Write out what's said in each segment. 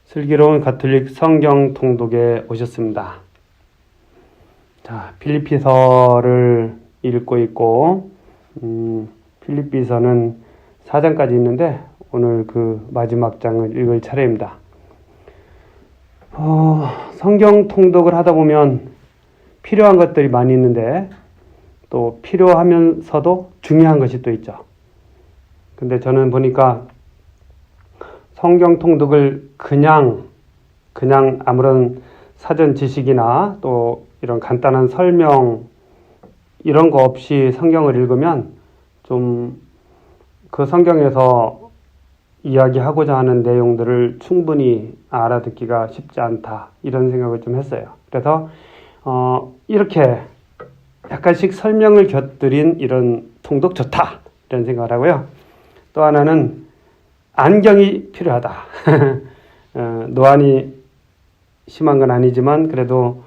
슬기로운 가톨릭 성경 통독에 오셨습니다. 자, 필리피서를 읽고 있고, 필리피서는 4장까지 있는데, 오늘 그 마지막 장을 읽을 차례입니다. 성경 통독을 하다 보면 필요한 것들이 많이 있는데, 또 필요하면서도 중요한 것이 또 있죠. 근데 저는 보니까 성경 통독을 그냥 아무런 사전 지식이나 또 이런 간단한 설명 이런 거 없이 성경을 읽으면 좀 그 성경에서 이야기하고자 하는 내용들을 충분히 알아듣기가 쉽지 않다 이런 생각을 좀 했어요. 그래서 이렇게 약간씩 설명을 곁들인 이런 통독 좋다 이런 생각을 하고요. 또 하나는 안경이 필요하다. 노안이 심한 건 아니지만 그래도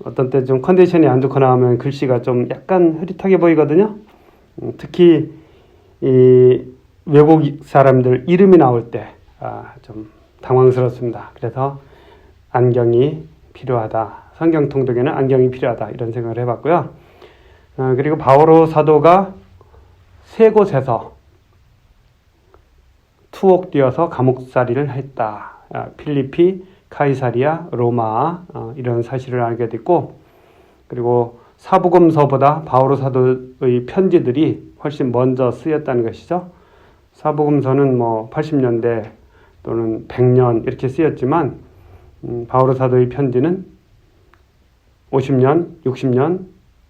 어떤 때 좀 컨디션이 안 좋거나 하면 글씨가 좀 약간 흐릿하게 보이거든요. 특히 이 외국 사람들 이름이 나올 때 좀 당황스럽습니다. 그래서 안경이 필요하다. 성경 통독에는 안경이 필요하다. 이런 생각을 해봤고요. 그리고 바오로 사도가 세 곳에서 투옥되어서 감옥살이를 했다. 필리피, 카이사리아, 로마 이런 사실을 알게 됐고, 그리고 사복음서보다 바오로 사도의 편지들이 훨씬 먼저 쓰였다는 것이죠. 사복음서는 80년대 또는 100년 이렇게 쓰였지만 바오로 사도의 편지는 50년, 60년,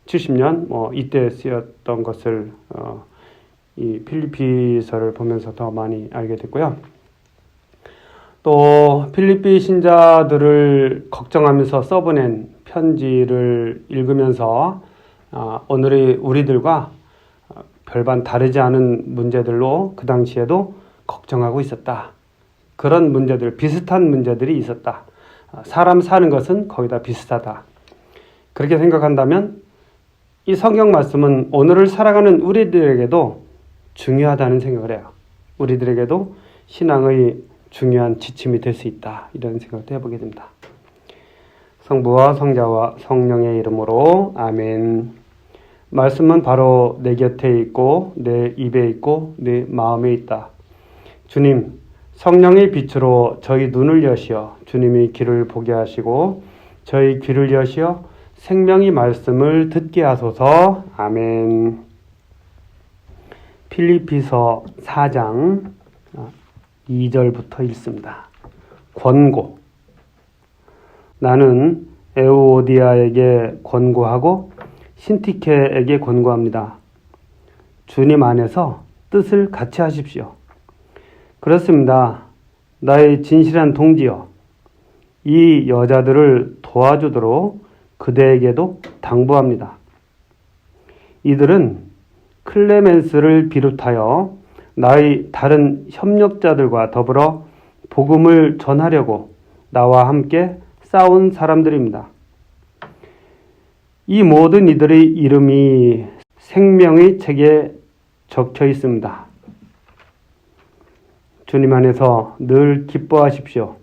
70년 이때 쓰였던 것을 이 필리피서를 보면서 더 많이 알게 됐고요. 또 필리피 신자들을 걱정하면서 써보낸 편지를 읽으면서 오늘의 우리들과 별반 다르지 않은 문제들로 그 당시에도 걱정하고 있었다. 그런 문제들, 비슷한 문제들이 있었다. 사람 사는 것은 거의 다 비슷하다. 그렇게 생각한다면 이 성경 말씀은 오늘을 살아가는 우리들에게도 중요하다는 생각을 해요. 우리들에게도 신앙의 중요한 지침이 될 수 있다. 이런 생각도 해보게 됩니다. 성부와 성자와 성령의 이름으로 아멘. 말씀은 바로 내 곁에 있고 내 입에 있고 내 마음에 있다. 주님, 성령의 빛으로 저희 눈을 여시어 주님의 길을 보게 하시고 저희 귀를 여시어 생명의 말씀을 듣게 하소서. 아멘. 필리피서 4장 2절부터 읽습니다. 권고. 나는 에우오디아에게 권고하고 신티케에게 권고합니다. 주님 안에서 뜻을 같이 하십시오. 그렇습니다. 나의 진실한 동지여, 이 여자들을 도와주도록 그대에게도 당부합니다. 이들은 클레멘스를 비롯하여 나의 다른 협력자들과 더불어 복음을 전하려고 나와 함께 싸운 사람들입니다. 이 모든 이들의 이름이 생명의 책에 적혀 있습니다. 주님 안에서 늘 기뻐하십시오.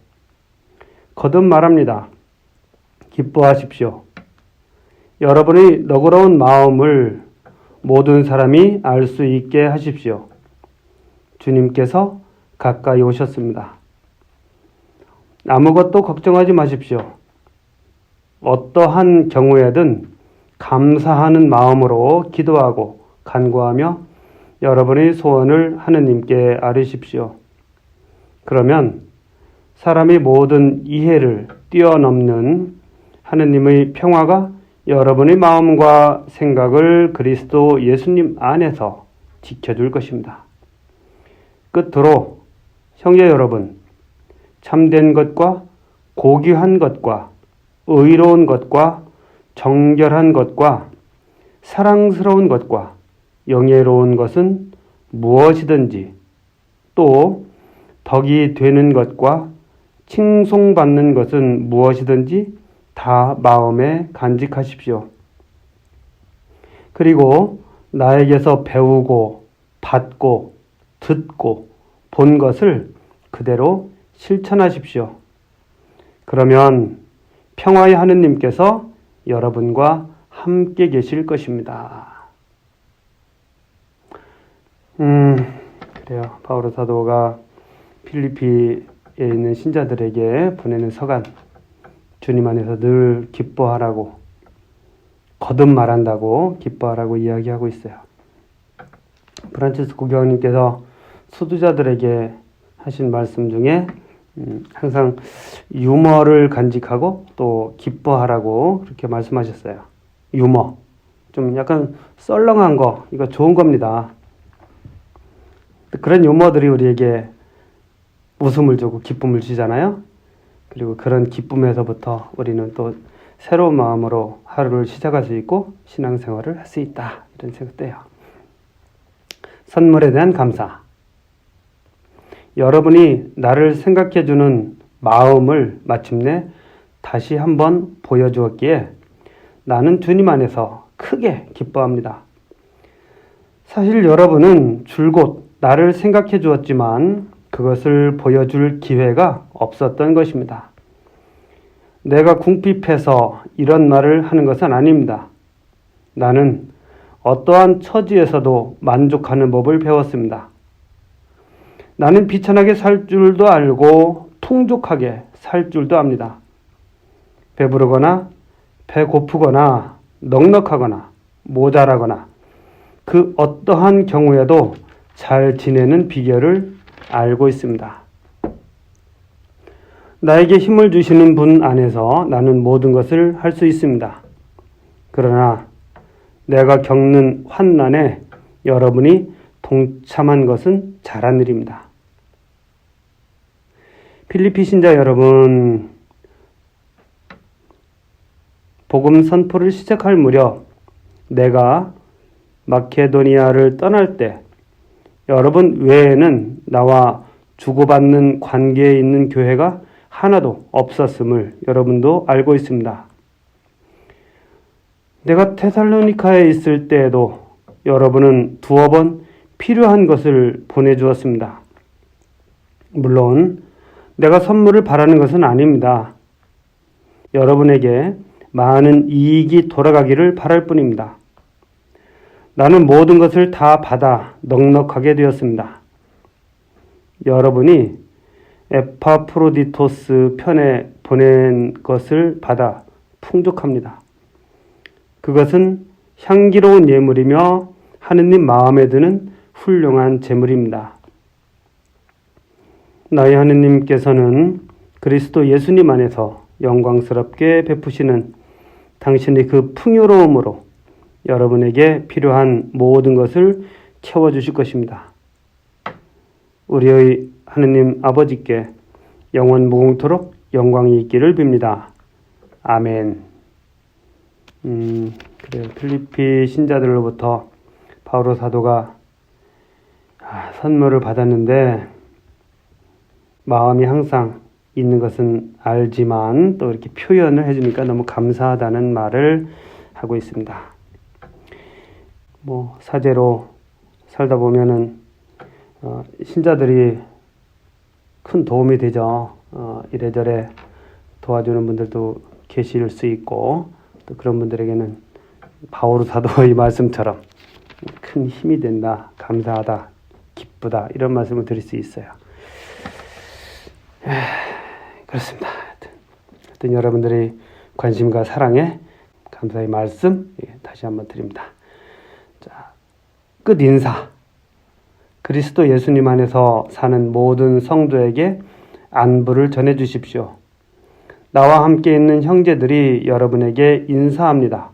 거듭 말합니다. 기뻐하십시오. 여러분의 너그러운 마음을 모든 사람이 알 수 있게 하십시오. 주님께서 가까이 오셨습니다. 아무것도 걱정하지 마십시오. 어떠한 경우에든 감사하는 마음으로 기도하고 간구하며 여러분의 소원을 하느님께 아뢰십시오. 그러면 사람의 모든 이해를 뛰어넘는 하느님의 평화가 여러분의 마음과 생각을 그리스도 예수님 안에서 지켜줄 것입니다. 끝으로 형제 여러분, 참된 것과 고귀한 것과 의로운 것과 정결한 것과 사랑스러운 것과 영예로운 것은 무엇이든지 또 덕이 되는 것과 칭송받는 것은 무엇이든지 다 마음에 간직하십시오. 그리고 나에게서 배우고 받고 듣고 본 것을 그대로 실천하십시오. 그러면 평화의 하느님께서 여러분과 함께 계실 것입니다. 그래요. 바오로 사도가 필리피에 있는 신자들에게 보내는 서간, 주님 안에서 늘 기뻐하라고, 거듭 말한다고 기뻐하라고 이야기하고 있어요. 프란치스코 교황님께서 수도자들에게 하신 말씀 중에 항상 유머를 간직하고 또 기뻐하라고 그렇게 말씀하셨어요. 유머. 좀 약간 썰렁한 거, 이거 좋은 겁니다. 그런 유머들이 우리에게 웃음을 주고 기쁨을 주잖아요. 그리고 그런 기쁨에서부터 우리는 또 새로운 마음으로 하루를 시작할 수 있고 신앙생활을 할 수 있다. 이런 생각돼요. 선물에 대한 감사. 여러분이 나를 생각해주는 마음을 마침내 다시 한번 보여주었기에 나는 주님 안에서 크게 기뻐합니다. 사실 여러분은 줄곧 나를 생각해 주었지만 그것을 보여줄 기회가 없었던 것입니다. 내가 궁핍해서 이런 말을 하는 것은 아닙니다. 나는 어떠한 처지에서도 만족하는 법을 배웠습니다. 나는 비천하게 살 줄도 알고 풍족하게 살 줄도 압니다. 배부르거나 배고프거나 넉넉하거나 모자라거나 그 어떠한 경우에도 잘 지내는 비결을 알고 있습니다. 나에게 힘을 주시는 분 안에서 나는 모든 것을 할 수 있습니다. 그러나 내가 겪는 환난에 여러분이 동참한 것은 잘한 일입니다. 필리피 신자 여러분, 복음 선포를 시작할 무렵 내가 마케도니아를 떠날 때 여러분 외에는 나와 주고받는 관계에 있는 교회가 하나도 없었음을 여러분도 알고 있습니다. 내가 테살로니카에 있을 때에도 여러분은 두어 번 필요한 것을 보내주었습니다. 물론 내가 선물을 바라는 것은 아닙니다. 여러분에게 많은 이익이 돌아가기를 바랄 뿐입니다. 나는 모든 것을 다 받아 넉넉하게 되었습니다. 여러분이 에파프로디토스 편에 보낸 것을 받아 풍족합니다. 그것은 향기로운 예물이며 하느님 마음에 드는 훌륭한 제물입니다. 나의 하느님께서는 그리스도 예수님 안에서 영광스럽게 베푸시는 당신의 그 풍요로움으로 여러분에게 필요한 모든 것을 채워주실 것입니다. 우리의 하느님 아버지께 영원 무궁토록 영광이 있기를 빕니다. 아멘. 그래요. 필리피 신자들로부터 바오로 사도가 선물을 받았는데 마음이 항상 있는 것은 알지만 또 이렇게 표현을 해주니까 너무 감사하다는 말을 하고 있습니다. 사제로 살다 보면은 신자들이 큰 도움이 되죠. 이래저래 도와주는 분들도 계실 수 있고 또 그런 분들에게는 바오로 사도의 말씀처럼 큰 힘이 된다, 감사하다, 기쁘다 이런 말씀을 드릴 수 있어요. 그렇습니다. 하여튼 여러분들의 관심과 사랑에 감사의 말씀 다시 한번 드립니다. 자, 끝 인사. 그리스도 예수님 안에서 사는 모든 성도에게 안부를 전해 주십시오. 나와 함께 있는 형제들이 여러분에게 인사합니다.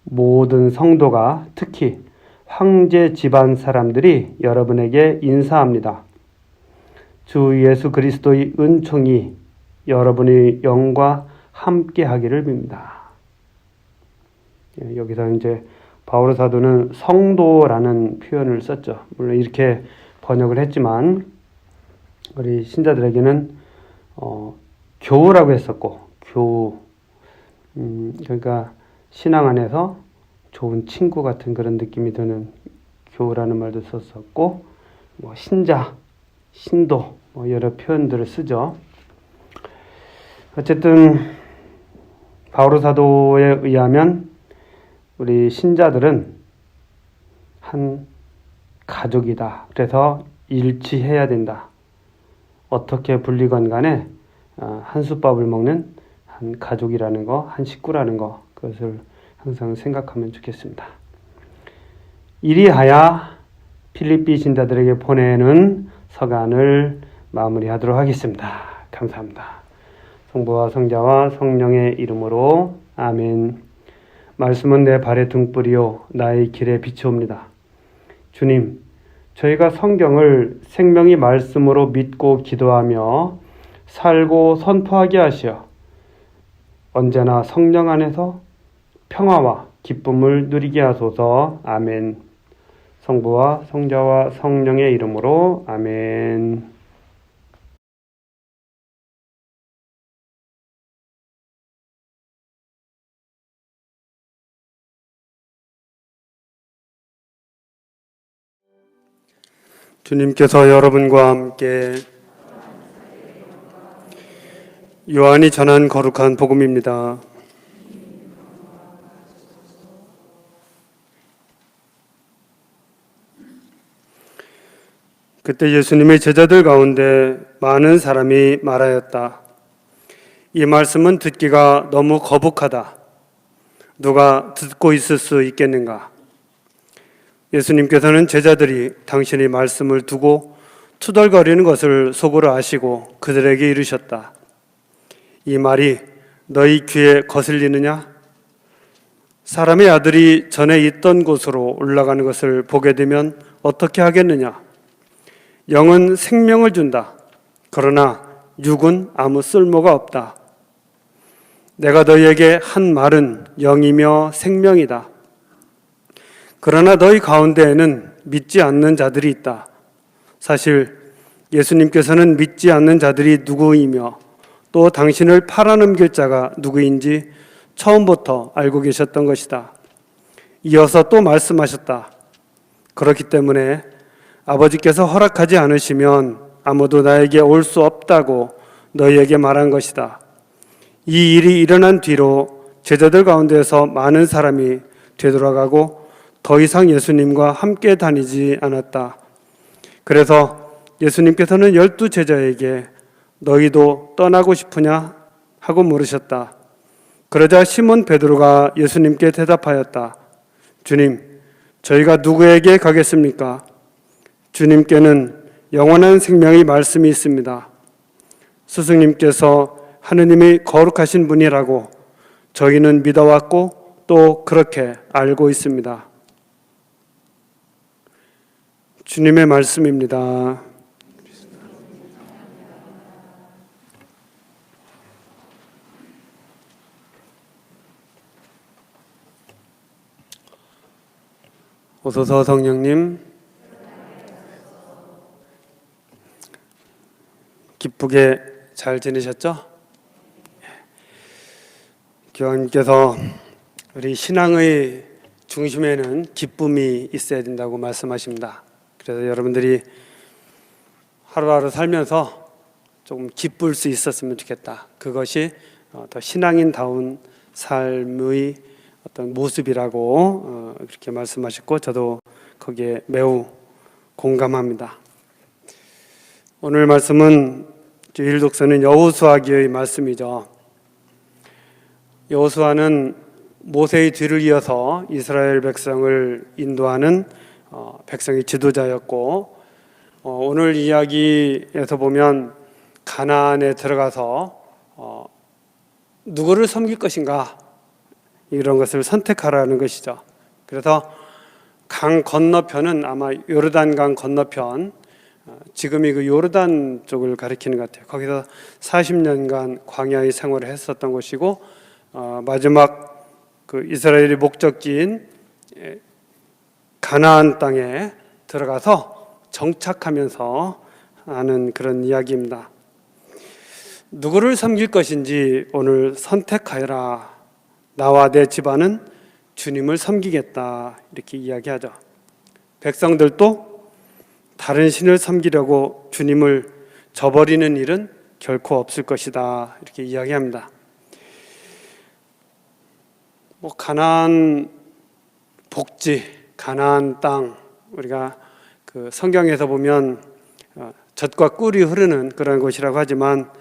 모든 성도가 특히 황제 집안 사람들이 여러분에게 인사합니다. 주 예수 그리스도의 은총이 여러분의 영과 함께 하기를 빕니다. 여기서 이제 바오로 사도는 성도라는 표현을 썼죠. 물론 이렇게 번역을 했지만 우리 신자들에게는 교우라고 했었고 교우 그러니까 신앙 안에서 좋은 친구 같은 그런 느낌이 드는 교우라는 말도 썼었고 신자, 신도 여러 표현들을 쓰죠. 어쨌든 바오로 사도에 의하면 우리 신자들은 한 가족이다. 그래서 일치해야 된다. 어떻게 불리건 간에 한솥밥을 먹는 한 가족이라는 거, 한 식구라는 거, 그것을 항상 생각하면 좋겠습니다. 이리하여 필리피 신자들에게 보내는 서간을 마무리하도록 하겠습니다. 감사합니다. 성부와 성자와 성령의 이름으로 아멘. 말씀은 내 발의 등불이요 나의 길에 비추옵니다. 주님, 저희가 성경을 생명의 말씀으로 믿고 기도하며 살고 선포하게 하시어 언제나 성령 안에서 평화와 기쁨을 누리게 하소서. 아멘. 성부와 성자와 성령의 이름으로 아멘. 주님께서 여러분과 함께 요한이 전한 거룩한 복음입니다. 그때 예수님의 제자들 가운데 많은 사람이 말하였다. 이 말씀은 듣기가 너무 거북하다. 누가 듣고 있을 수 있겠는가? 예수님께서는 제자들이 당신의 말씀을 두고 투덜거리는 것을 속으로 아시고 그들에게 이르셨다. 이 말이 너희 귀에 거슬리느냐? 사람의 아들이 전에 있던 곳으로 올라가는 것을 보게 되면 어떻게 하겠느냐? 영은 생명을 준다. 그러나 육은 아무 쓸모가 없다. 내가 너희에게 한 말은 영이며 생명이다. 그러나 너희 가운데에는 믿지 않는 자들이 있다. 사실 예수님께서는 믿지 않는 자들이 누구이며 또 당신을 팔아넘길 자가 누구인지 처음부터 알고 계셨던 것이다. 이어서 또 말씀하셨다. 그렇기 때문에 아버지께서 허락하지 않으시면 아무도 나에게 올 수 없다고 너희에게 말한 것이다. 이 일이 일어난 뒤로 제자들 가운데에서 많은 사람이 되돌아가고 더 이상 예수님과 함께 다니지 않았다. 그래서 예수님께서는 12 제자에게 너희도 떠나고 싶으냐 하고 물으셨다. 그러자 시몬 베드로가 예수님께 대답하였다. 주님, 저희가 누구에게 가겠습니까? 주님께는 영원한 생명의 말씀이 있습니다. 스승님께서 하느님의 거룩하신 분이라고 저희는 믿어왔고 또 그렇게 알고 있습니다. 주님의 말씀입니다. 오소서 성령님, 기쁘게 잘 지내셨죠? 교황님께서 우리 신앙의 중심에는 기쁨이 있어야 된다고 말씀하십니다. 그래서 여러분들이 하루하루 살면서 조금 기쁠 수 있었으면 좋겠다. 그것이 더 신앙인다운 삶의 어떤 모습이라고 그렇게 말씀하셨고 저도 거기에 매우 공감합니다. 오늘 말씀은 주일 독서는 여호수아기의 말씀이죠. 여호수아는 모세의 뒤를 이어서 이스라엘 백성을 인도하는 백성의 지도자였고 오늘 이야기에서 보면 가나안에 들어가서 누구를 섬길 것인가 이런 것을 선택하라는 것이죠. 그래서 강 건너편은 아마 요르단강 건너편, 지금이 그 요르단 쪽을 가리키는 것 같아요. 거기서 40년간 광야의 생활을 했었던 것이고 마지막 그 이스라엘의 목적지인 가나안 땅에 들어가서 정착하면서 하는 그런 이야기입니다. 누구를 섬길 것인지 오늘 선택하여라. 나와 내 집안은 주님을 섬기겠다. 이렇게 이야기하죠. 백성들도 다른 신을 섬기려고 주님을 저버리는 일은 결코 없을 것이다 이렇게 이야기합니다. 가나안 복지, 가나안 땅, 우리가 그 성경에서 보면 젖과 꿀이 흐르는 그런 곳이라고 하지만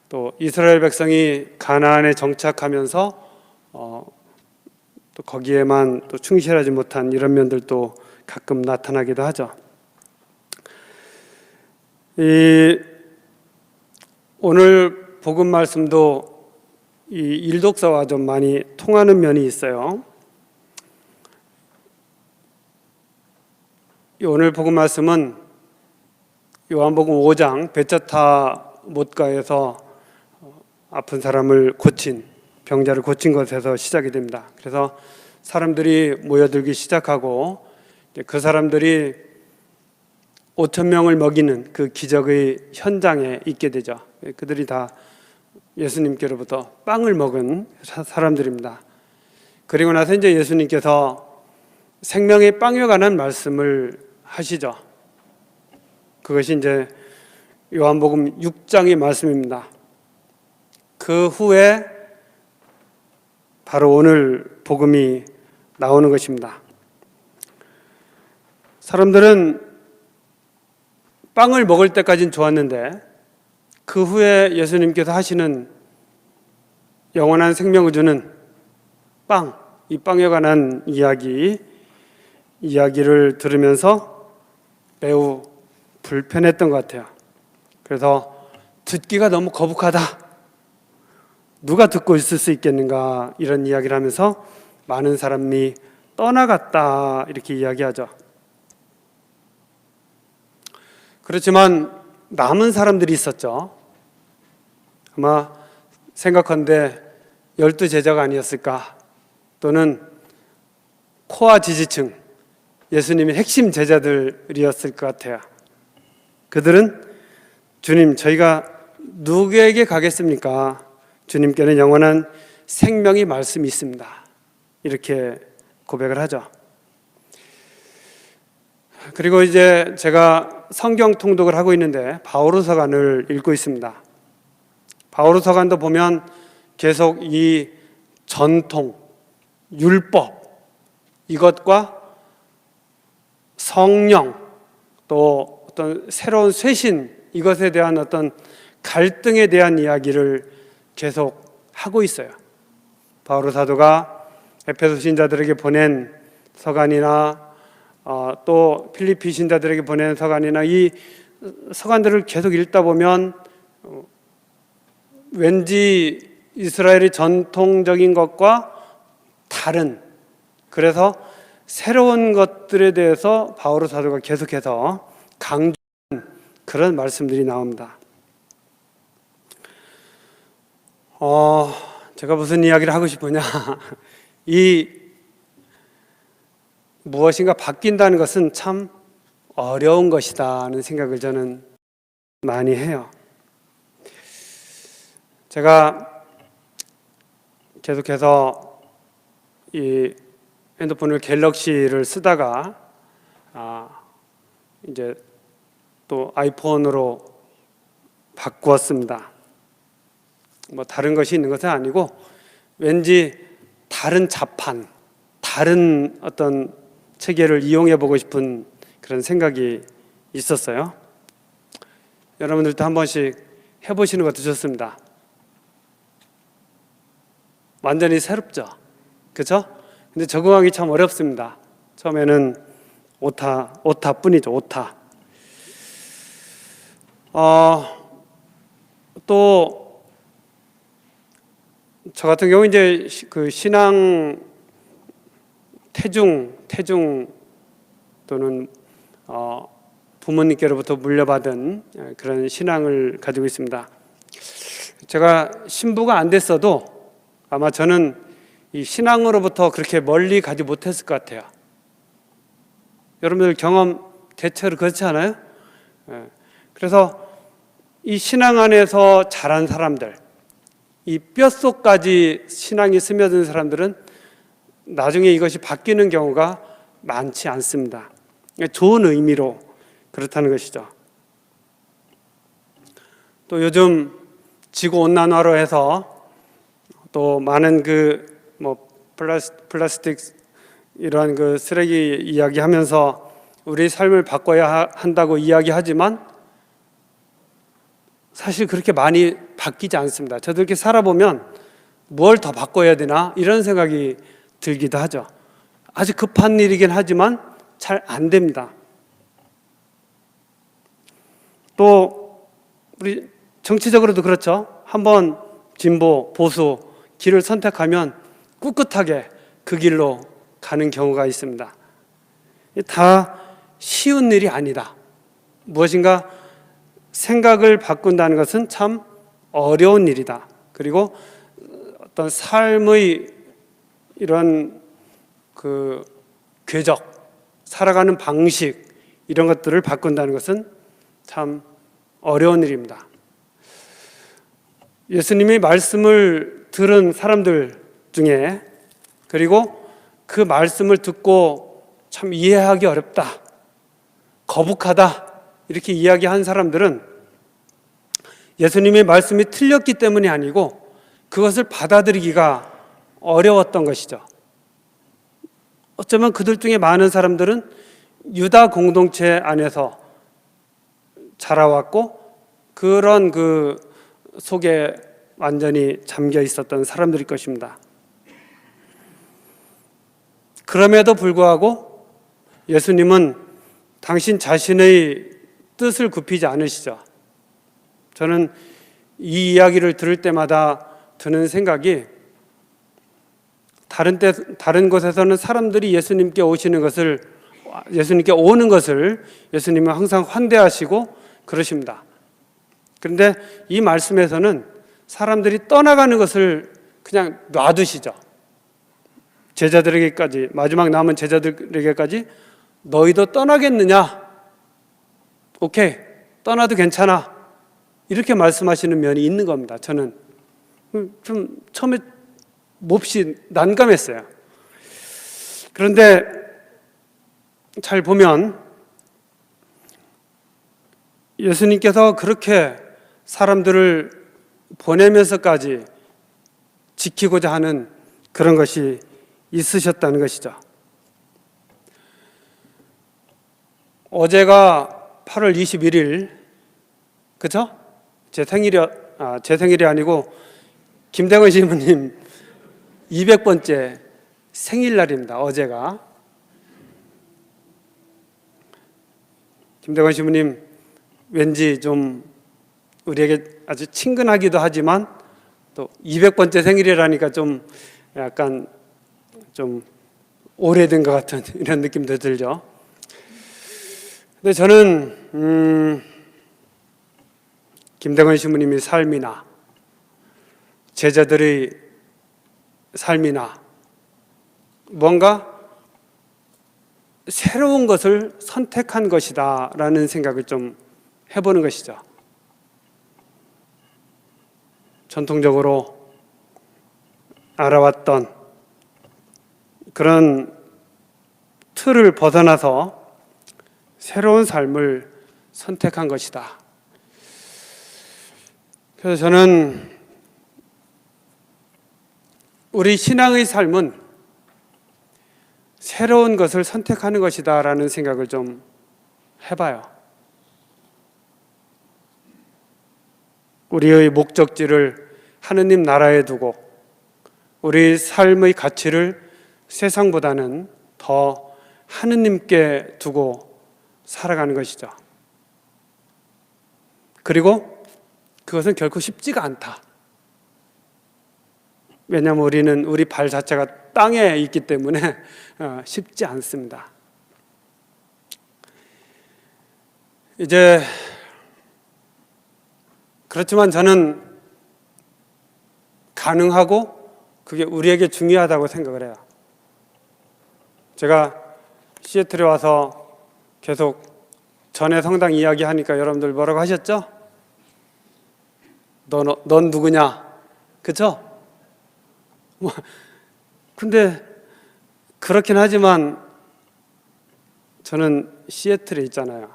또 이스라엘 백성이 가나안에 정착하면서 또 거기에만 또 충실하지 못한 이런 면들도 가끔 나타나기도 하죠. 오늘 복음 말씀도 이 일독서와 좀 많이 통하는 면이 있어요. 오늘 복음 말씀은 요한복음 5장 베짜타 못가에서 아픈 사람을 고친, 병자를 고친 것에서 시작이 됩니다. 그래서 사람들이 모여들기 시작하고 그 사람들이 5천 명을 먹이는 그 기적의 현장에 있게 되죠. 그들이 다 예수님께로부터 빵을 먹은 사람들입니다. 그리고 나서 이제 예수님께서 생명의 빵에 관한 말씀을 하시죠. 그것이 이제 요한복음 6장의 말씀입니다. 그 후에 바로 오늘 복음이 나오는 것입니다. 사람들은 빵을 먹을 때까지는 좋았는데 그 후에 예수님께서 하시는 영원한 생명을 주는 빵, 이 빵에 관한 이야기를 들으면서 매우 불편했던 것 같아요. 그래서 듣기가 너무 거북하다. 누가 듣고 있을 수 있겠는가 이런 이야기를 하면서 많은 사람이 떠나갔다 이렇게 이야기하죠. 그렇지만 남은 사람들이 있었죠. 아마 생각한데 12제자가 아니었을까, 또는 코아 지지층, 예수님의 핵심 제자들이었을 것 같아요. 그들은 주님, 저희가 누구에게 가겠습니까? 주님께는 영원한 생명의 말씀이 있습니다. 이렇게 고백을 하죠. 그리고 이제 제가 성경 통독을 하고 있는데 바오로서관을 읽고 있습니다. 바오로서관도 보면 계속 이 전통, 율법, 이것과 성령, 또 어떤 새로운 쇄신, 이것에 대한 어떤 갈등에 대한 이야기를 계속 하고 있어요. 바오로 사도가 에베소 신자들에게 보낸 서간이나 또 필리피 신자들에게 보낸 서간이나 이 서간들을 계속 읽다 보면 왠지 이스라엘의 전통적인 것과 다른, 그래서 새로운 것들에 대해서 바오로 사도가 계속해서 강조하는 그런 말씀들이 나옵니다. 제가 무슨 이야기를 하고 싶으냐, 이 무엇인가 바뀐다는 것은 참 어려운 것이다 하는 생각을 저는 많이 해요. 제가 계속해서 이 핸드폰을 갤럭시를 쓰다가 이제 또 아이폰으로 바꾸었습니다. 뭐 다른 것이 있는 것은 아니고 왠지 다른 자판, 다른 어떤 체계를 이용해 보고 싶은 그런 생각이 있었어요. 여러분들도 한 번씩 해보시는 것도 좋습니다. 완전히 새롭죠, 그렇죠? 근데 적응하기 참 어렵습니다. 처음에는 오타뿐이죠, 오타. 또 저 같은 경우 이제 그 신앙 태중 또는 부모님께로부터 물려받은 그런 신앙을 가지고 있습니다. 제가 신부가 안 됐어도 아마 저는 이 신앙으로부터 그렇게 멀리 가지 못했을 것 같아요. 여러분들 경험 대체로 그렇지 않아요? 그래서 이 신앙 안에서 자란 사람들, 이 뼛속까지 신앙이 스며든 사람들은 나중에 이것이 바뀌는 경우가 많지 않습니다. 좋은 의미로 그렇다는 것이죠. 또 요즘 지구 온난화로 해서 또 많은 플라스틱 이러한 쓰레기 이야기하면서 우리 삶을 바꿔야 한다고 이야기하지만 사실 그렇게 많이 바뀌지 않습니다. 저도 이렇게 살아보면 뭘 더 바꿔야 되나 이런 생각이 들기도 하죠. 아주 급한 일이긴 하지만 잘 안 됩니다. 또 우리 정치적으로도 그렇죠. 한번 진보, 보수 길을 선택하면 꿋꿋하게 그 길로 가는 경우가 있습니다. 다 쉬운 일이 아니다. 무엇인가 생각을 바꾼다는 것은 참 어려운 일이다. 그리고 어떤 삶의 이런 궤적, 살아가는 방식 이런 것들을 바꾼다는 것은 참 어려운 일입니다. 예수님이 말씀을 들은 사람들 중에 그리고 그 말씀을 듣고 참 이해하기 어렵다, 거북하다 이렇게 이야기한 사람들은 예수님의 말씀이 틀렸기 때문이 아니고 그것을 받아들이기가 어려웠던 것이죠. 어쩌면 그들 중에 많은 사람들은 유다 공동체 안에서 자라왔고 그런 속에 완전히 잠겨 있었던 사람들일 것입니다. 그럼에도 불구하고 예수님은 당신 자신의 뜻을 굽히지 않으시죠. 저는 이 이야기를 들을 때마다 드는 생각이 다른 곳에서는 사람들이 예수님께 오는 것을 예수님은 항상 환대하시고 그러십니다. 그런데 이 말씀에서는 사람들이 떠나가는 것을 그냥 놔두시죠. 제자들에게까지, 마지막 남은 제자들에게까지 너희도 떠나겠느냐? 오케이, 떠나도 괜찮아. 이렇게 말씀하시는 면이 있는 겁니다. 저는 좀 처음에 몹시 난감했어요. 그런데 잘 보면 예수님께서 그렇게 사람들을 보내면서까지 지키고자 하는 그런 것이 있으셨다는 것이죠. 어제가 8월 21일, 그죠? 제 생일이 아니고 김대건 신부님 200번째 생일날입니다. 어제가. 김대건 신부님 왠지 좀 우리에게 아주 친근하기도 하지만 또 200번째 생일이라니까 좀 약간 좀 오래된 것 같은 이런 느낌도 들죠. 근데 저는 김대건 신부님의 삶이나 제자들의 삶이나 뭔가 새로운 것을 선택한 것이다 라는 생각을 좀 해보는 것이죠. 전통적으로 알아왔던 그런 틀을 벗어나서 새로운 삶을 선택한 것이다. 그래서 저는 우리 신앙의 삶은 새로운 것을 선택하는 것이다 라는 생각을 좀 해봐요. 우리의 목적지를 하느님 나라에 두고 우리 삶의 가치를 세상보다는 더 하느님께 두고 살아가는 것이죠. 그리고 그것은 결코 쉽지가 않다. 왜냐하면 우리 발 자체가 땅에 있기 때문에 쉽지 않습니다. 이제 그렇지만 저는 가능하고 그게 우리에게 중요하다고 생각을 해요. 제가 시애틀에 와서 계속 전에 성당 이야기하니까 여러분들 뭐라고 하셨죠? 넌 누구냐? 그쵸? 근데 그렇긴 하지만 저는 시애틀에 있잖아요.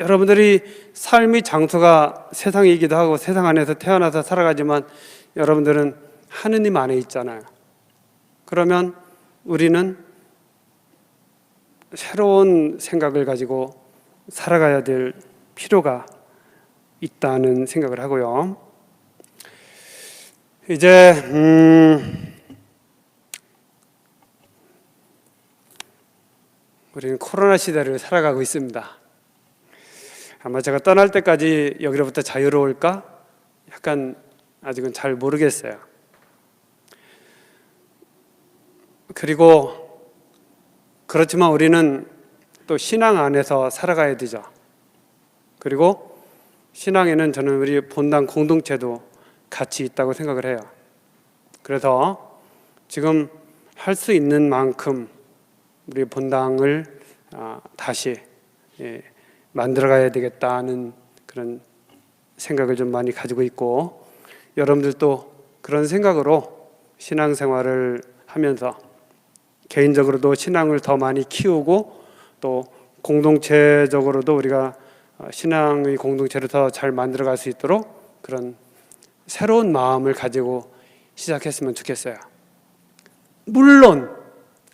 여러분들이 삶의 장소가 세상이기도 하고 세상 안에서 태어나서 살아가지만 여러분들은 하느님 안에 있잖아요. 그러면 우리는 새로운 생각을 가지고 살아가야 될 필요가 있다는 생각을 하고요. 이제 우리는 코로나 시대를 살아가고 있습니다. 아마 제가 떠날 때까지 여기로부터 자유로울까? 약간 아직은 잘 모르겠어요. 그리고 그렇지만 우리는 또 신앙 안에서 살아가야 되죠. 그리고 신앙에는 저는 우리 본당 공동체도 같이 있다고 생각을 해요. 그래서 지금 할 수 있는 만큼 우리 본당을 다시 만들어가야 되겠다는 그런 생각을 좀 많이 가지고 있고, 여러분들도 그런 생각으로 신앙생활을 하면서 개인적으로도 신앙을 더 많이 키우고 또 공동체적으로도 우리가 신앙의 공동체를 더 잘 만들어갈 수 있도록 그런 새로운 마음을 가지고 시작했으면 좋겠어요. 물론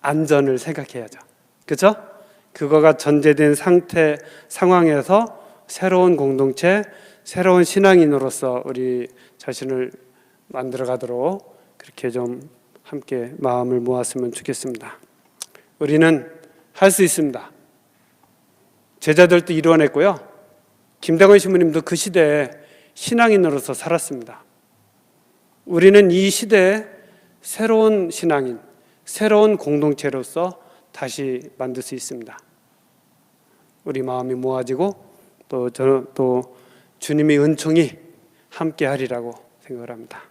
안전을 생각해야죠. 그렇죠? 그거가 전제된 상황에서 새로운 공동체, 새로운 신앙인으로서 우리 자신을 만들어가도록 그렇게 좀 함께 마음을 모았으면 좋겠습니다. 우리는 할 수 있습니다. 제자들도 이루어냈고요. 김대건 신부님도 그 시대에 신앙인으로서 살았습니다. 우리는 이 시대에 새로운 신앙인, 새로운 공동체로서 다시 만들 수 있습니다. 우리 마음이 모아지고 또 주님의 은총이 함께 하리라고 생각을 합니다.